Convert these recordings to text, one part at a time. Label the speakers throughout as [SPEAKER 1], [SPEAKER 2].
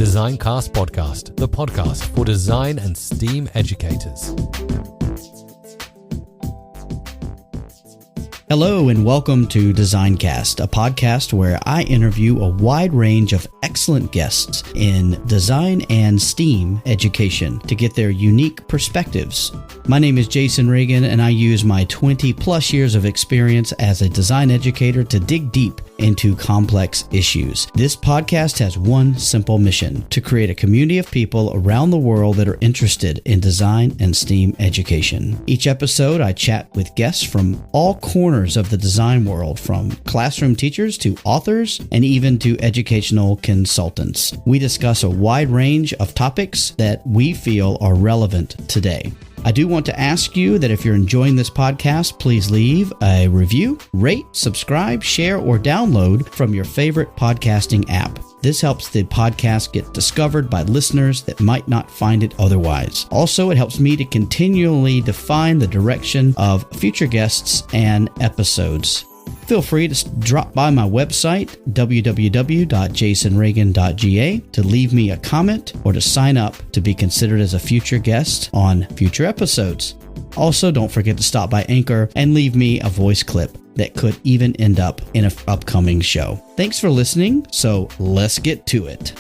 [SPEAKER 1] Designcast Podcast, the podcast for design and STEAM educators.
[SPEAKER 2] Hello and welcome to Designcast, a podcast where I interview a wide range of excellent guests in design and STEAM education to get their unique perspectives. My name is Jason Reagan, and I use my 20 plus years of experience as a design educator to dig deep into complex issues. This podcast has one simple mission: to create a community of people around the world that are interested in design and STEAM education. Each episode, I chat with guests from all corners of the design world, from classroom teachers to authors and even to educational consultants. We discuss a wide range of topics that we feel are relevant today. I do want to ask you that if you're enjoying this podcast, please leave a review, rate, subscribe, share, or download from your favorite podcasting app. This helps the podcast get discovered by listeners that might not find it otherwise. Also, it helps me to continually define the direction of future guests and episodes. Feel free to drop by my website, www.jasonreagan.ga, to leave me a comment or to sign up to be considered as a future guest on future episodes. Also, don't forget to stop by Anchor and leave me a voice clip that could even end up in an upcoming show. Thanks for listening, so let's get to it.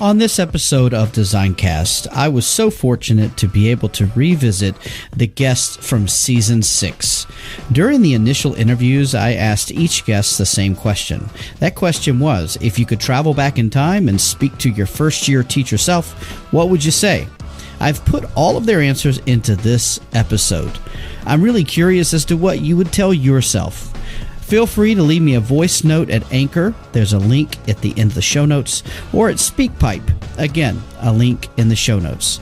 [SPEAKER 2] On this episode of Designcast, I was so fortunate to be able to revisit the guests from Season 6. During the initial interviews, I asked each guest the same question. That question was, if you could travel back in time and speak to your first-year teacher self, what would you say? I've put all of their answers into this episode. I'm really curious as to what you would tell yourself. Feel free to leave me a voice note at Anchor. There's a link at the end of the show notes, or at SpeakPipe. Again, a link in the show notes.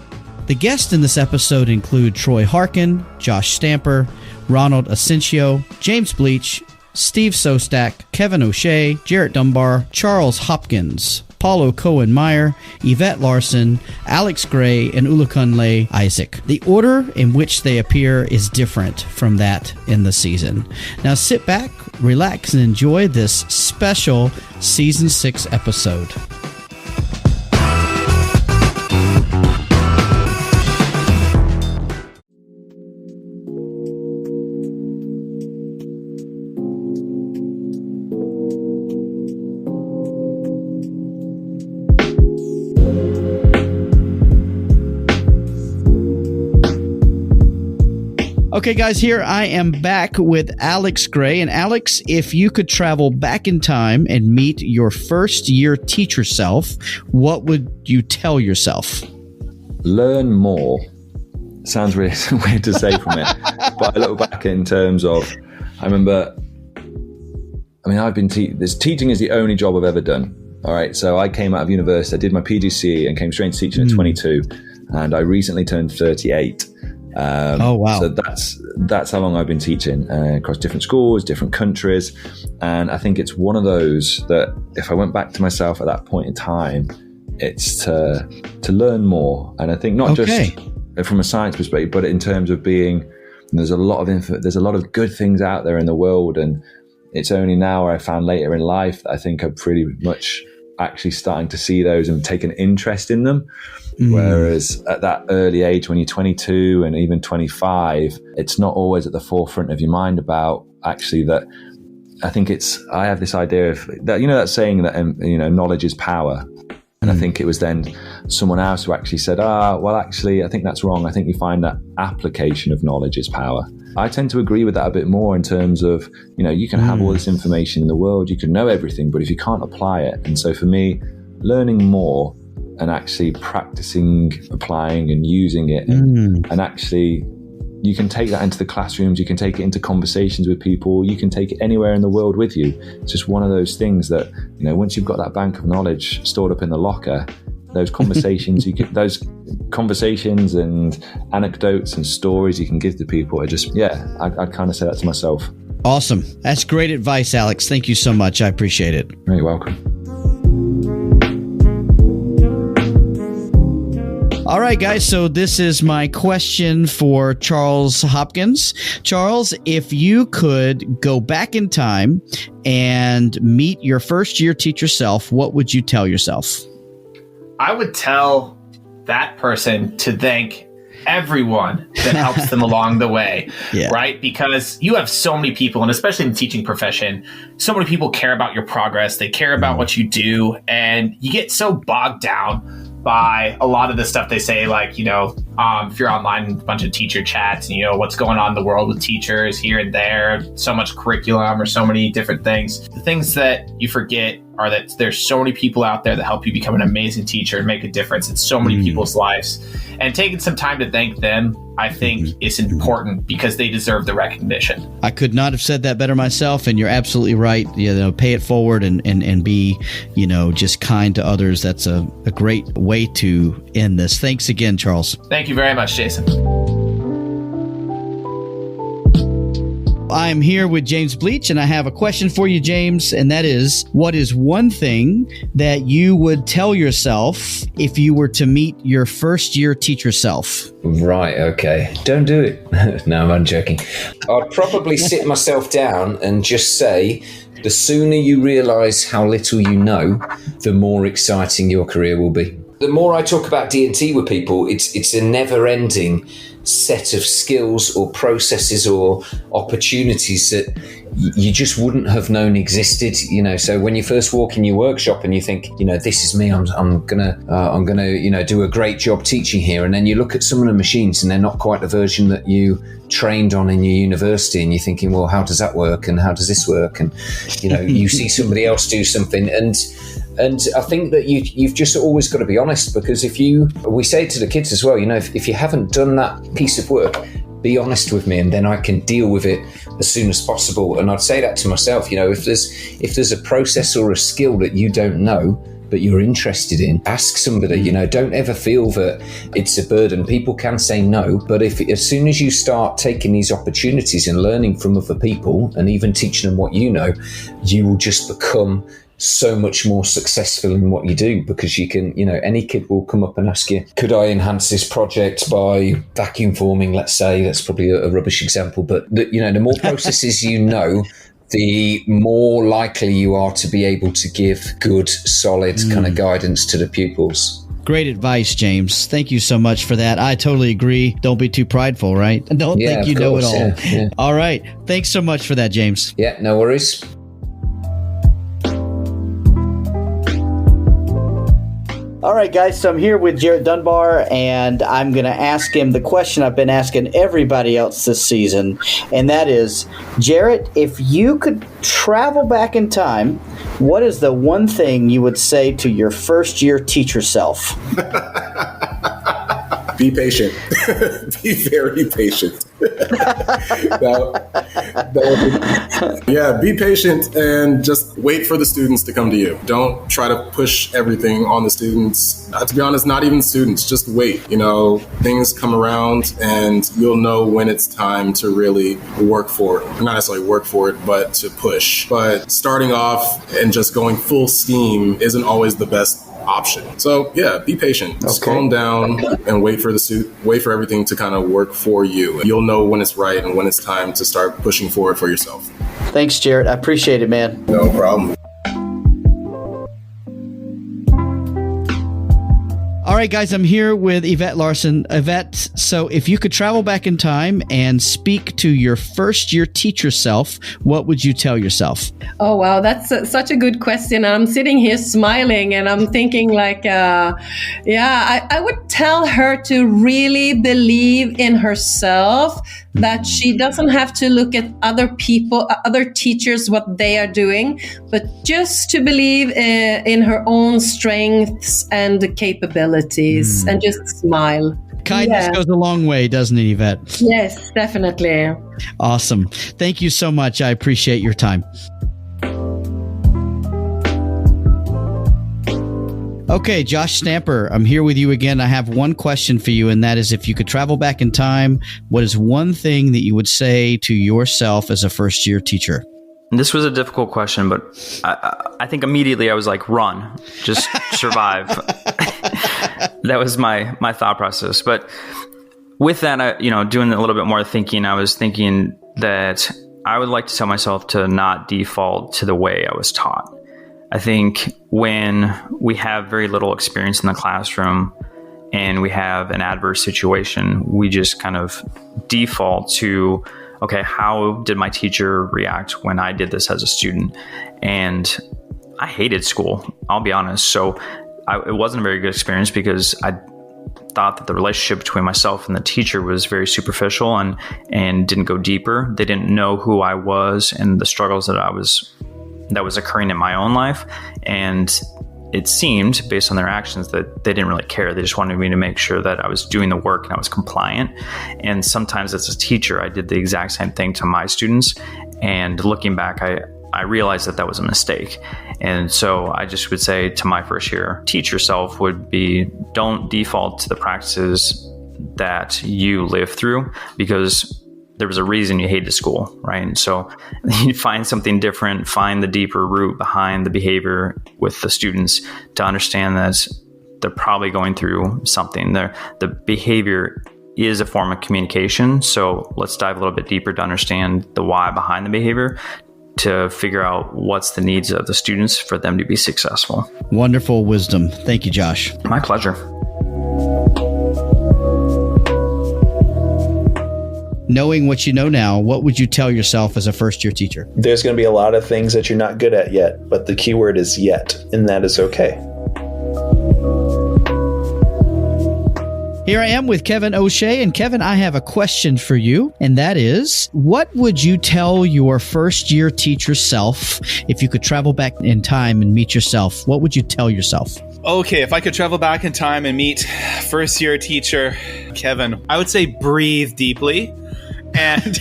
[SPEAKER 2] The guests in this episode include Troy Harkin, Josh Stamper, Ronald Ascensio, James Bleach, Steve Sostak, Kevin O'Shea, Jarrett Dunbar, Charles Hopkins, Paulo Cohen-Myers, Yvette Larsson, Alex Gray, and OluCoonlay Issac. The order in which they appear is different from that in the season. Now sit back, relax, and enjoy this special Season 6 episode. Okay, guys, here I am back with Alex Gray. And Alex, if you could travel back in time and meet your first-year teacher self, what would you tell yourself?
[SPEAKER 3] Learn more. Sounds really weird to say from it, but I look back in terms of, I've been teaching is the only job I've ever done. All right, so I came out of university, I did my PGCE and came straight into teaching at 22, and I recently turned 38.
[SPEAKER 2] Oh wow!
[SPEAKER 3] So that's how long I've been teaching across different schools, different countries, and I think it's one of those that if I went back to myself at that point in time, it's to learn more. And I think not just from a science perspective, but in terms of there's a lot of good things out there in the world, and it's only now, or I found later in life, that I think I'm pretty much actually starting to see those and take an interest in them. Whereas at that early age, when you're 22 and even 25, it's not always at the forefront of your mind about actually that. I think I have this idea of that, that saying that, knowledge is power. And I think it was then someone else who actually said, well, actually, I think that's wrong. I think you find that application of knowledge is power. I tend to agree with that a bit more in terms of, you can have all this information in the world, you can know everything, but if you can't apply it. And so for me, learning more and actually practicing, applying and using it and actually you can take that into the classrooms, you can take it into conversations with people, you can take it anywhere in the world with you. It's just one of those things that, once you've got that bank of knowledge stored up in the locker, those conversations those conversations and anecdotes and stories you can give to people are just, I'd kind of say that to myself.
[SPEAKER 2] Awesome. That's great advice, Alex. Thank you so much. I appreciate it.
[SPEAKER 3] You're welcome.
[SPEAKER 2] All right, guys. So this is my question for Charles Hopkins. Charles, if you could go back in time and meet your first year teacher self, what would you tell yourself?
[SPEAKER 4] I would tell that person to thank everyone that helps them along the way, right? Because you have so many people, and especially in the teaching profession, so many people care about your progress. They care about what you do, and you get so bogged down by a lot of the stuff they say, like, if you're online, a bunch of teacher chats, and what's going on in the world with teachers here and there, so much curriculum or so many different things. The things that you forget are that there's so many people out there that help you become an amazing teacher and make a difference in so many people's lives. And taking some time to thank them, I think, is important because they deserve the recognition.
[SPEAKER 2] I could not have said that better myself, and you're absolutely right. Pay it forward and be, just kind to others. That's a great way to end this. Thanks again, Charles.
[SPEAKER 4] Thank you very much, Jason.
[SPEAKER 2] I'm here with James Bleach, and I have a question for you, James, and that is, what is one thing that you would tell yourself if you were to meet your first year teacher self?
[SPEAKER 5] Right, okay. Don't do it. No, I'm joking. I'd probably sit myself down and just say, the sooner you realise how little you know, the more exciting your career will be. The more I talk about D&T with people, it's a never-ending set of skills or processes or opportunities that you just wouldn't have known existed. So when you first walk in your workshop and you think, this is me, I'm gonna do a great job teaching here, and then you look at some of the machines and they're not quite the version that you trained on in your university, and you're thinking, well, how does that work and how does this work? And you see somebody else do something, and I think that you've just always got to be honest, because we say it to the kids as well, if you haven't done that piece of work, be honest with me, and then I can deal with it as soon as possible. And I'd say that to myself, if there's a process or a skill that you don't know but you're interested in, ask somebody. Don't ever feel that it's a burden. People can say no, but as soon as you start taking these opportunities and learning from other people and even teaching them what you know, you will just become so much more successful in what you do, because you can, any kid will come up and ask you, could I enhance this project by vacuum forming, let's say. That's probably a rubbish example, but the more processes the more likely you are to be able to give good, solid kind of guidance to the pupils.
[SPEAKER 2] Great advice, James. Thank you so much for that. I totally agree. Don't be too prideful, right? Don't think you know it all. Yeah. All right. Thanks so much for that, James.
[SPEAKER 5] Yeah, no worries.
[SPEAKER 2] All right, guys, so I'm here with Jarrett Dunbar, and I'm going to ask him the question I've been asking everybody else this season, and that is, Jarrett, if you could travel back in time, what is the one thing you would say to your first year teacher self?
[SPEAKER 6] Be patient. Be very patient. Be patient and just wait for the students to come to you. Don't try to push everything on the students. To be honest, not even students, just wait. Things come around and you'll know when it's time to really work for it. Not necessarily work for it, but to push. But starting off and just going full steam isn't always the best option. So be patient. Just calm down and wait for everything to kind of work for you. You'll know when it's right and when it's time to start pushing forward for yourself.
[SPEAKER 2] Thanks, Jarrett. I appreciate it, man.
[SPEAKER 6] No problem.
[SPEAKER 2] All right, guys, I'm here with Yvette Larsson. Yvette, so if you could travel back in time and speak to your first year teacher self, what would you tell yourself?
[SPEAKER 7] Oh, wow. That's such a good question. I'm sitting here smiling and I'm thinking I would tell her to really believe in herself, that she doesn't have to look at other people, other teachers, what they are doing, but just to believe in her own strengths and capabilities and just smile.
[SPEAKER 2] Kindness goes a long way, doesn't it, Yvette?
[SPEAKER 7] Yes, definitely.
[SPEAKER 2] Awesome. Thank you so much. I appreciate your time. Okay, Josh Stamper, I'm here with you again. I have one question for you, and that is, if you could travel back in time, what is one thing that you would say to yourself as a first-year teacher?
[SPEAKER 8] This was a difficult question, but I think immediately I was like, run, just survive. That was my thought process. But with that, doing a little bit more thinking, I was thinking that I would like to tell myself to not default to the way I was taught. I think when we have very little experience in the classroom and we have an adverse situation, we just kind of default to, okay, how did my teacher react when I did this as a student? And I hated school, I'll be honest. So it wasn't a very good experience because I thought that the relationship between myself and the teacher was very superficial and didn't go deeper. They didn't know who I was and the struggles that was occurring in my own life. And it seemed, based on their actions, that they didn't really care. They just wanted me to make sure that I was doing the work and I was compliant. And sometimes as a teacher, I did the exact same thing to my students. And looking back, I realized that was a mistake. And so I just would say to my first year teacher self would be, don't default to the practices that you live through, because there was a reason you hated school, right? And so you find something different, find the deeper root behind the behavior with the students to understand that they're probably going through something. The behavior is a form of communication. So let's dive a little bit deeper to understand the why behind the behavior, to figure out what's the needs of the students for them to be successful.
[SPEAKER 2] Wonderful wisdom. Thank you, Josh.
[SPEAKER 8] My pleasure.
[SPEAKER 2] Knowing what you know now, what would you tell yourself as a first-year teacher?
[SPEAKER 9] There's going to be a lot of things that you're not good at yet, but the key word is yet, and that is okay.
[SPEAKER 2] Here I am with Kevin O'Shea, and Kevin, I have a question for you, and that is, what would you tell your first-year teacher self if you could travel back in time and meet yourself? What would you tell yourself?
[SPEAKER 10] Okay, if I could travel back in time and meet first-year teacher Kevin, I would say breathe deeply. And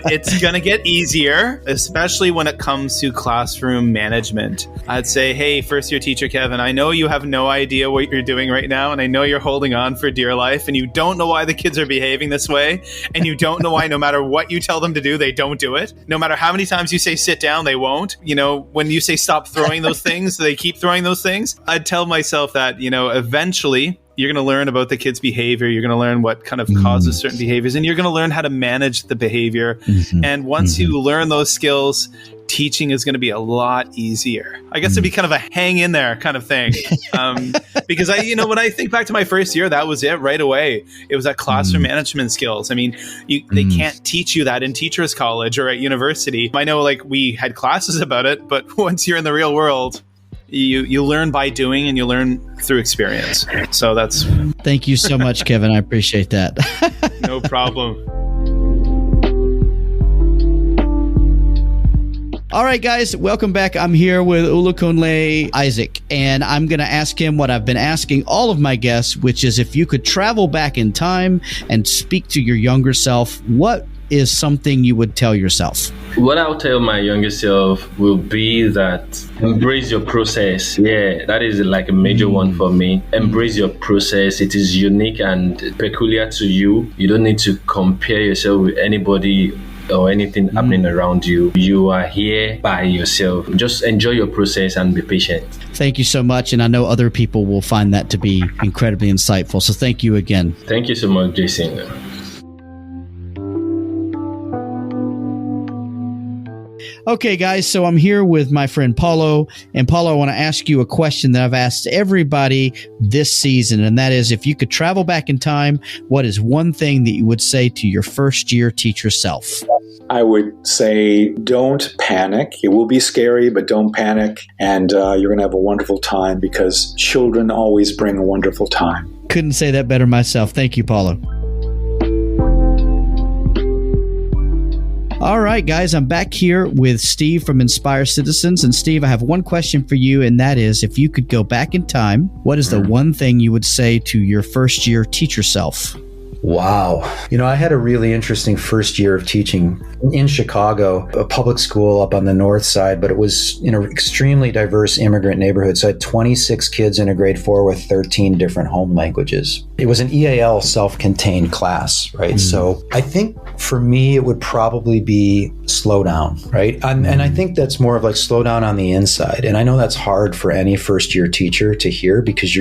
[SPEAKER 10] it's going to get easier, especially when it comes to classroom management. I'd say, hey, first year teacher Kevin, I know you have no idea what you're doing right now, and I know you're holding on for dear life, and you don't know why the kids are behaving this way, and you don't know why no matter what you tell them to do, they don't do it. No matter how many times you say sit down, they won't. When you say stop throwing those things, they keep throwing those things. I'd tell myself that, eventually you're going to learn about the kids' behavior. You're going to learn what kind of causes certain behaviors, and you're going to learn how to manage the behavior. And once you learn those skills, teaching is going to be a lot easier. I guess it'd be kind of a hang in there kind of thing. Because when I think back to my first year, that was it right away. It was that classroom management skills. I mean, they can't teach you that in teachers college or at university. I know we had classes about it, but once you're in the real world, you learn by doing, and you learn through experience. So that's...
[SPEAKER 2] Thank you so much, Kevin. I appreciate that.
[SPEAKER 10] No problem.
[SPEAKER 2] All right, guys, welcome back. I'm here with OluCoonlay Issac, and I'm going to ask him what I've been asking all of my guests, which is, if you could travel back in time and speak to your younger self, what is something you would tell yourself?
[SPEAKER 11] What I'll tell my younger self will be that embrace your process. Yeah, that is like a major one for me. Embrace your process. It is unique and peculiar to you. You don't need to compare yourself with anybody or anything happening around you. You are here by yourself. Just enjoy your process and be patient.
[SPEAKER 2] Thank you so much. And I know other people will find that to be incredibly insightful. So thank you again.
[SPEAKER 11] Thank you so much, Jason.
[SPEAKER 2] Okay, guys, so I'm here with my friend Paulo. And Paulo, I want to ask you a question that I've asked everybody this season, and that is, if you could travel back in time, what is one thing that you would say to your first-year teacher self?
[SPEAKER 9] I would say don't panic. It will be scary, but don't panic. And you're going to have a wonderful time, because children always bring a wonderful time.
[SPEAKER 2] Couldn't say that better myself. Thank you, Paulo. All right, guys, I'm back here with Steve from Inspire Citizens. And Steve, I have one question for you, and that is, if you could go back in time, what is the one thing you would say to your first-year teacher self? Wow. I had a really interesting first year of teaching in Chicago, a public school up on the north side, but it was in an extremely diverse immigrant neighborhood. So I had 26 kids in a grade 4 with 13 different home languages. It was an EAL self-contained class, right? So I think for me, it would probably be slow down, right? And I think that's more of like slow down on the inside. And I know that's hard for any first year teacher to hear because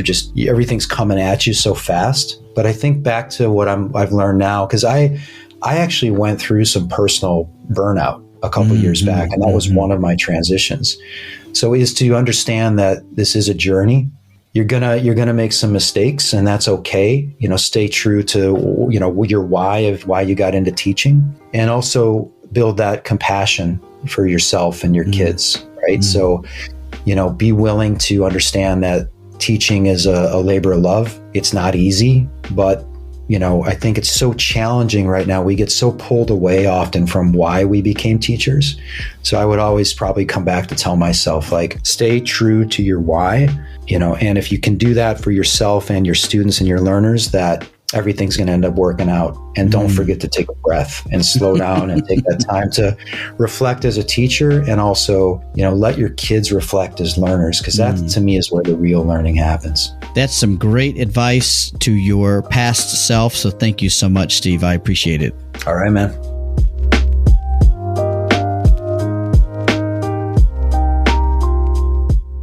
[SPEAKER 2] everything's coming at you so fast. But I think back to what I've learned now, because I actually went through some personal burnout a couple years back, and that was one of my transitions. So is to understand that this is a journey. You're gonna make some mistakes, and that's okay. Stay true to your why of why you got into teaching, and also build that compassion for yourself and your kids, right? So, be willing to understand that teaching is a labor of love. It's not easy, but I think it's so challenging right now. We get so pulled away often from why we became teachers. So I would always probably come back to tell myself, like, stay true to your why, and if you can do that for yourself and your students and your learners, that everything's going to end up working out. And don't forget to take a breath and slow down and take that time to reflect as a teacher, and also, let your kids reflect as learners, because that to me is where the real learning happens.
[SPEAKER 12] That's some great advice to your past self. So thank you so much, Steve. I appreciate it.
[SPEAKER 2] All right, man.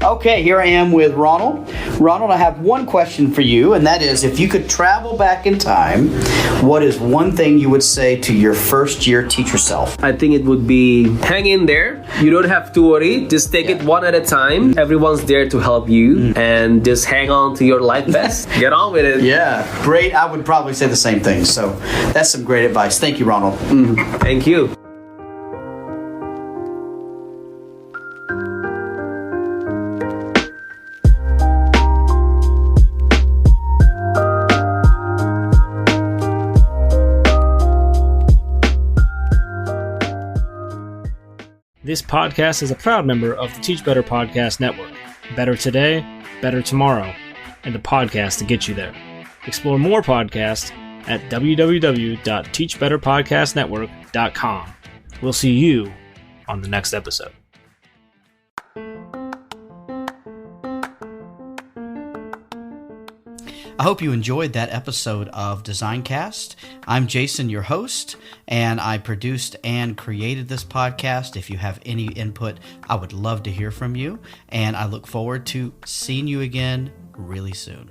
[SPEAKER 12] Okay, here I am with Ronald. Ronald, I have one question for you, and that is, if you could travel back in time, what is one thing you would say to your first year teacher self?
[SPEAKER 13] I think it would be, hang in there. You don't have to worry. Just take it one at a time. Everyone's there to help you, and just hang on to your life vest. Get on with it.
[SPEAKER 12] Yeah, great. I would probably say the same thing. So that's some great advice. Thank you, Ronald.
[SPEAKER 13] Thank you.
[SPEAKER 14] This podcast is a proud member of the Teach Better Podcast Network. Better today, better tomorrow, and the podcast to get you there. Explore more podcasts at www.teachbetterpodcastnetwork.com. We'll see you on the next episode.
[SPEAKER 2] I hope you enjoyed that episode of DesignCast. I'm Jason, your host, and I produced and created this podcast. If you have any input, I would love to hear from you, and I look forward to seeing you again really soon.